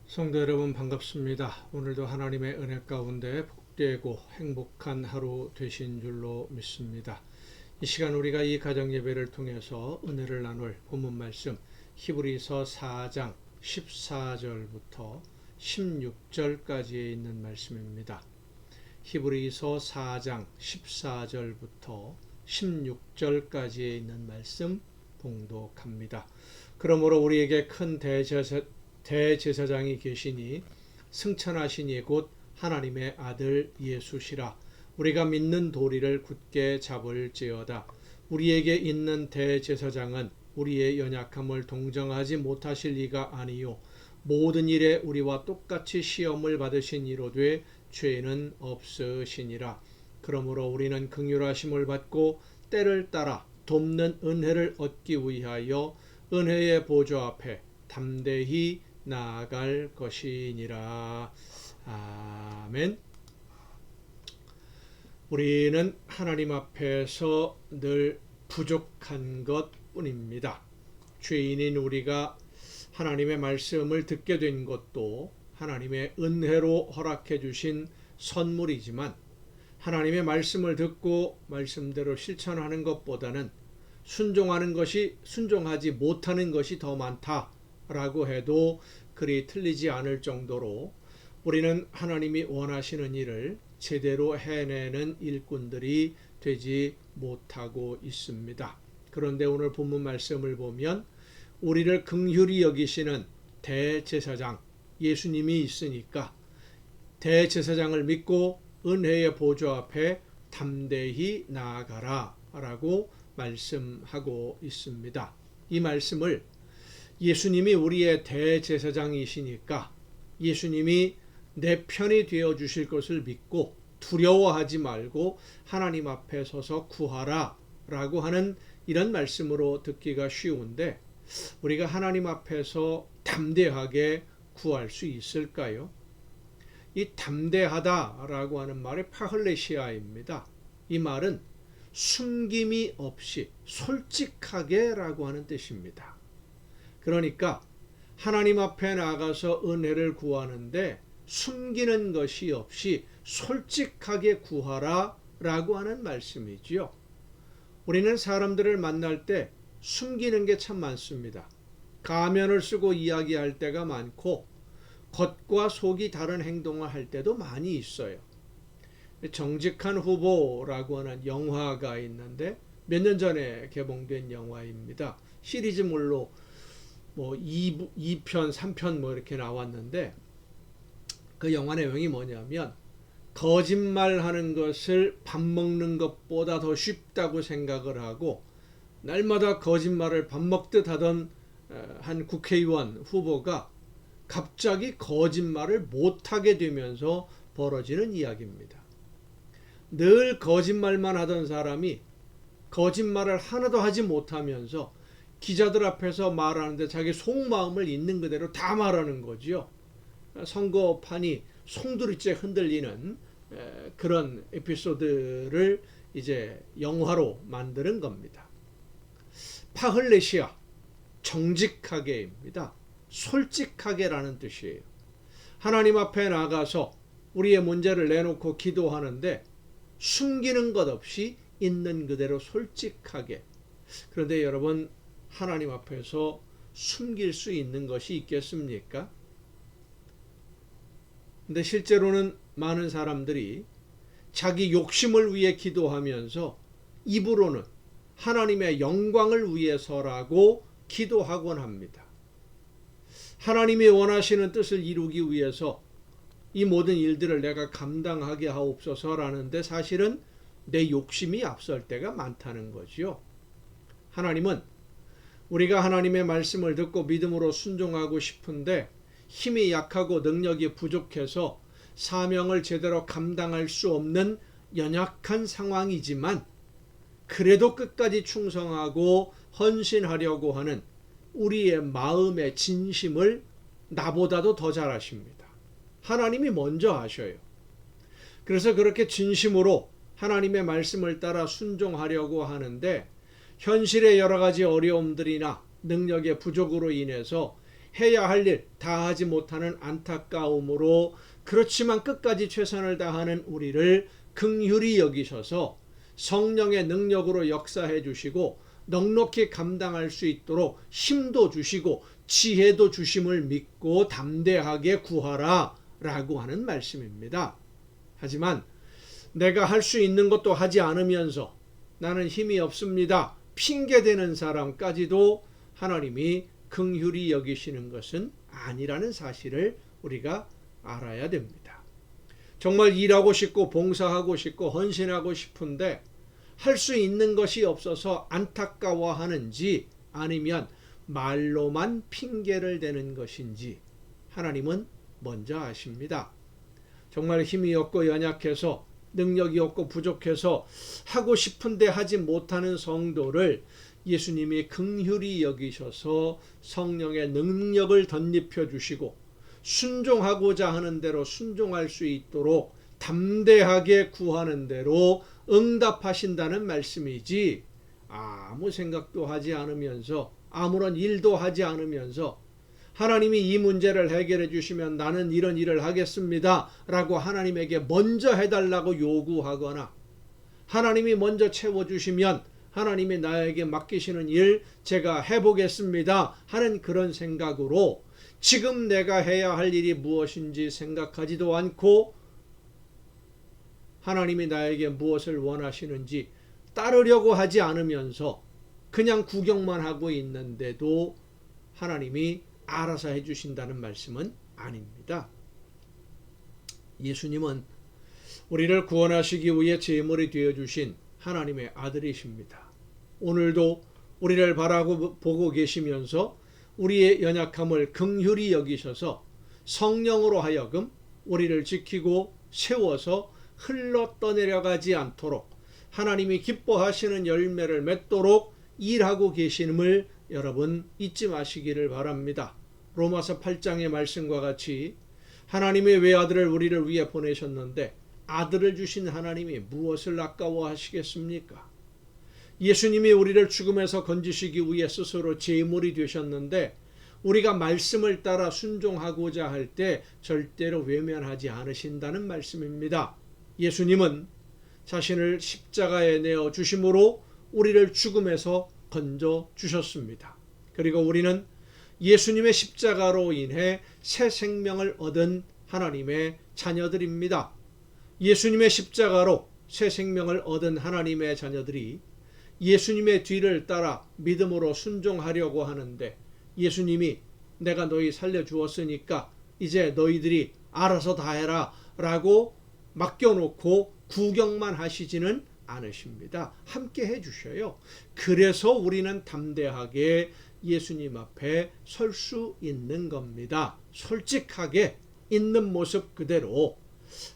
성도 여러분 반갑습니다. 오늘도 하나님의 은혜 가운데 복되고 행복한 하루 되신 줄로 믿습니다. 이 시간 우리가 이 가정 예배를 통해서 은혜를 나눌 본문 말씀 히브리서 4장 14절부터 16절까지에 있는 말씀입니다. 히브리서 4장 14절부터 16절까지에 있는 말씀 봉독합니다. 그러므로 우리에게 큰 대제사장이 계시니 승천하시니 곧 하나님의 아들 예수시라. 우리가 믿는 도리를 굳게 잡을지어다. 우리에게 있는 대제사장은 우리의 연약함을 동정하지 못하실 리가 아니요 모든 일에 우리와 똑같이 시험을 받으신 이로되 죄는 없으시니라. 그러므로 우리는 긍휼하심을 받고 때를 따라 돕는 은혜를 얻기 위하여 은혜의 보좌 앞에 담대히 나아갈 것이니라. 아멘. 우리는 하나님 앞에서 늘 부족한 것 뿐입니다. 죄인인 우리가 하나님의 말씀을 듣게 된 것도 하나님의 은혜로 허락해 주신 선물이지만 하나님의 말씀을 듣고 말씀대로 실천하는 것보다는 순종하지 못하는 것이 더 많다라고 해도 그리 틀리지 않을 정도로 우리는 하나님이 원하시는 일을 제대로 해내는 일꾼들이 되지 못하고 있습니다. 그런데 오늘 본문 말씀을 보면 우리를 긍휼히 여기시는 대제사장 예수님이 있으니까 대제사장을 믿고 은혜의 보좌 앞에 담대히 나아가라 라고 말씀하고 있습니다. 이 말씀을 예수님이 우리의 대제사장이시니까 예수님이 내 편이 되어 주실 것을 믿고 두려워하지 말고 하나님 앞에 서서 구하라 라고 하는 이런 말씀으로 듣기가 쉬운데 우리가 하나님 앞에서 담대하게 구할 수 있을까요? 이 담대하다라고 하는 말이 파흘레시아입니다. 이 말은 숨김이 없이 솔직하게 라고 하는 뜻입니다. 그러니까 하나님 앞에 나가서 은혜를 구하는데 숨기는 것이 없이 솔직하게 구하라 라고 하는 말씀이지요. 우리는 사람들을 만날 때 숨기는 게 참 많습니다. 가면을 쓰고 이야기할 때가 많고 겉과 속이 다른 행동을 할 때도 많이 있어요. 정직한 후보라고 하는 영화가 있는데 몇 년 전에 개봉된 영화입니다. 시리즈물로 2편, 3편 이렇게 나왔는데 그 영화 내용이 뭐냐면 거짓말하는 것을 밥 먹는 것보다 더 쉽다고 생각을 하고 날마다 거짓말을 밥 먹듯 하던 한 국회의원 후보가 갑자기 거짓말을 못하게 되면서 벌어지는 이야기입니다. 늘 거짓말만 하던 사람이 거짓말을 하나도 하지 못하면서 기자들 앞에서 말하는데 자기 속마음을 있는 그대로 다 말하는 거지요. 선거판이 송두리째 흔들리는 그런 에피소드를 이제 영화로 만드는 겁니다. 파흘레시아, 정직하게입니다. 솔직하게라는 뜻이에요. 하나님 앞에 나가서 우리의 문제를 내놓고 기도하는데 숨기는 것 없이 있는 그대로 솔직하게. 그런데 여러분 하나님 앞에서 숨길 수 있는 것이 있겠습니까? 근데 실제로는 많은 사람들이 자기 욕심을 위해 기도하면서 입으로는 하나님의 영광을 위해서라고 기도하곤 합니다. 하나님이 원하시는 뜻을 이루기 위해서 이 모든 일들을 내가 감당하게 하옵소서라는데 사실은 내 욕심이 앞설 때가 많다는 거지요. 하나님은 우리가 하나님의 말씀을 듣고 믿음으로 순종하고 싶은데 힘이 약하고 능력이 부족해서 사명을 제대로 감당할 수 없는 연약한 상황이지만 그래도 끝까지 충성하고 헌신하려고 하는 우리의 마음의 진심을 나보다도 더 잘 아십니다. 하나님이 먼저 아셔요. 그래서 그렇게 진심으로 하나님의 말씀을 따라 순종하려고 하는데 현실의 여러 가지 어려움들이나 능력의 부족으로 인해서 해야 할 일 다 하지 못하는 안타까움으로 그렇지만 끝까지 최선을 다하는 우리를 긍휼히 여기셔서 성령의 능력으로 역사해 주시고 넉넉히 감당할 수 있도록 힘도 주시고 지혜도 주심을 믿고 담대하게 구하라 라고 하는 말씀입니다. 하지만 내가 할 수 있는 것도 하지 않으면서 나는 힘이 없습니다, 핑계대는 사람까지도 하나님이 긍휼히 여기시는 것은 아니라는 사실을 우리가 알아야 됩니다. 정말 일하고 싶고 봉사하고 싶고 헌신하고 싶은데 할 수 있는 것이 없어서 안타까워하는지 아니면 말로만 핑계를 대는 것인지 하나님은 먼저 아십니다. 정말 힘이 없고 연약해서 능력이 없고 부족해서 하고 싶은데 하지 못하는 성도를 예수님이 긍휼히 여기셔서 성령의 능력을 덧입혀 주시고 순종하고자 하는 대로 순종할 수 있도록 담대하게 구하는 대로 응답하신다는 말씀이지, 아무 생각도 하지 않으면서 아무런 일도 하지 않으면서 하나님이 이 문제를 해결해 주시면 나는 이런 일을 하겠습니다 라고 하나님에게 먼저 해달라고 요구하거나 하나님이 먼저 채워주시면 하나님이 나에게 맡기시는 일 제가 해보겠습니다 하는 그런 생각으로 지금 내가 해야 할 일이 무엇인지 생각하지도 않고 하나님이 나에게 무엇을 원하시는지 따르려고 하지 않으면서 그냥 구경만 하고 있는데도 하나님이 알아서 해주신다는 말씀은 아닙니다. 예수님은 우리를 구원하시기 위해 제물이 되어주신 하나님의 아들이십니다. 오늘도 우리를 바라보고 계시면서 우리의 연약함을 긍휼히 여기셔서 성령으로 하여금 우리를 지키고 세워서 흘러 떠내려가지 않도록 하나님이 기뻐하시는 열매를 맺도록 일하고 계심을 여러분 잊지 마시기를 바랍니다. 로마서 8장의 말씀과 같이 하나님의 외아들을 우리를 위해 보내셨는데 아들을 주신 하나님이 무엇을 아까워하시겠습니까? 예수님이 우리를 죽음에서 건지시기 위해 스스로 제물이 되셨는데 우리가 말씀을 따라 순종하고자 할 때 절대로 외면하지 않으신다는 말씀입니다. 예수님은 자신을 십자가에 내어 주심으로 우리를 죽음에서 건져 주셨습니다. 그리고 우리는 예수님의 십자가로 인해 새 생명을 얻은 하나님의 자녀들입니다. 예수님의 십자가로 새 생명을 얻은 하나님의 자녀들이 예수님의 뒤를 따라 믿음으로 순종하려고 하는데 예수님이 내가 너희 살려주었으니까 이제 너희들이 알아서 다 해라 라고 맡겨놓고 구경만 하시지는 않으십니다. 함께 해주셔요. 그래서 우리는 담대하게 예수님 앞에 설 수 있는 겁니다. 솔직하게 있는 모습 그대로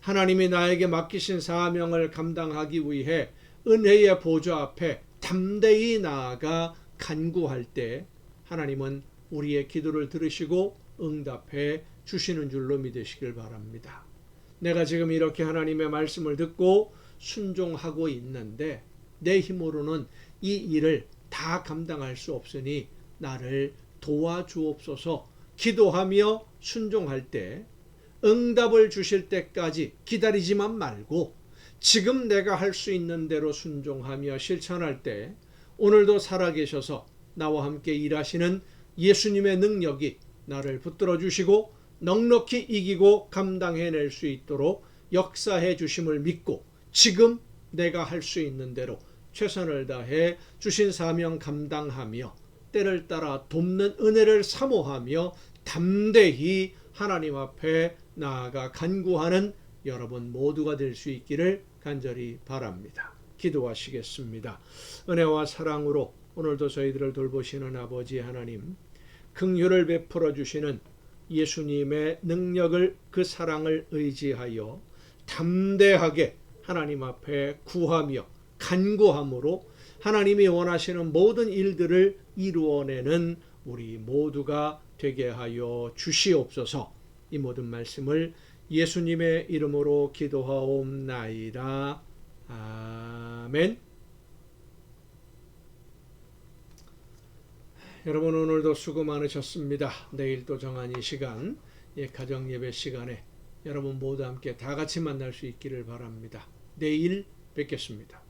하나님이 나에게 맡기신 사명을 감당하기 위해 은혜의 보좌 앞에 담대히 나아가 간구할 때 하나님은 우리의 기도를 들으시고 응답해 주시는 줄로 믿으시길 바랍니다. 내가 지금 이렇게 하나님의 말씀을 듣고 순종하고 있는데 내 힘으로는 이 일을 다 감당할 수 없으니 나를 도와주옵소서 기도하며 순종할 때 응답을 주실 때까지 기다리지만 말고 지금 내가 할 수 있는 대로 순종하며 실천할 때 오늘도 살아계셔서 나와 함께 일하시는 예수님의 능력이 나를 붙들어 주시고 넉넉히 이기고 감당해낼 수 있도록 역사해 주심을 믿고 지금 내가 할 수 있는 대로 최선을 다해 주신 사명 감당하며 때를 따라 돕는 은혜를 사모하며 담대히 하나님 앞에 나아가 간구하는 여러분 모두가 될 수 있기를 간절히 바랍니다. 기도하시겠습니다. 은혜와 사랑으로 오늘도 저희들을 돌보시는 아버지 하나님, 긍휼을 베풀어 주시는 예수님의 능력을 그 사랑을 의지하여 담대하게 하나님 앞에 구하며 간구함으로 하나님이 원하시는 모든 일들을 이루어내는 우리 모두가 되게 하여 주시옵소서. 이 모든 말씀을 예수님의 이름으로 기도하옵나이다. 아멘. 여러분 오늘도 수고 많으셨습니다. 내일 또 정한 이 시간, 가정 예배 시간에 여러분 모두 함께 다 같이 만날 수 있기를 바랍니다. 내일 뵙겠습니다.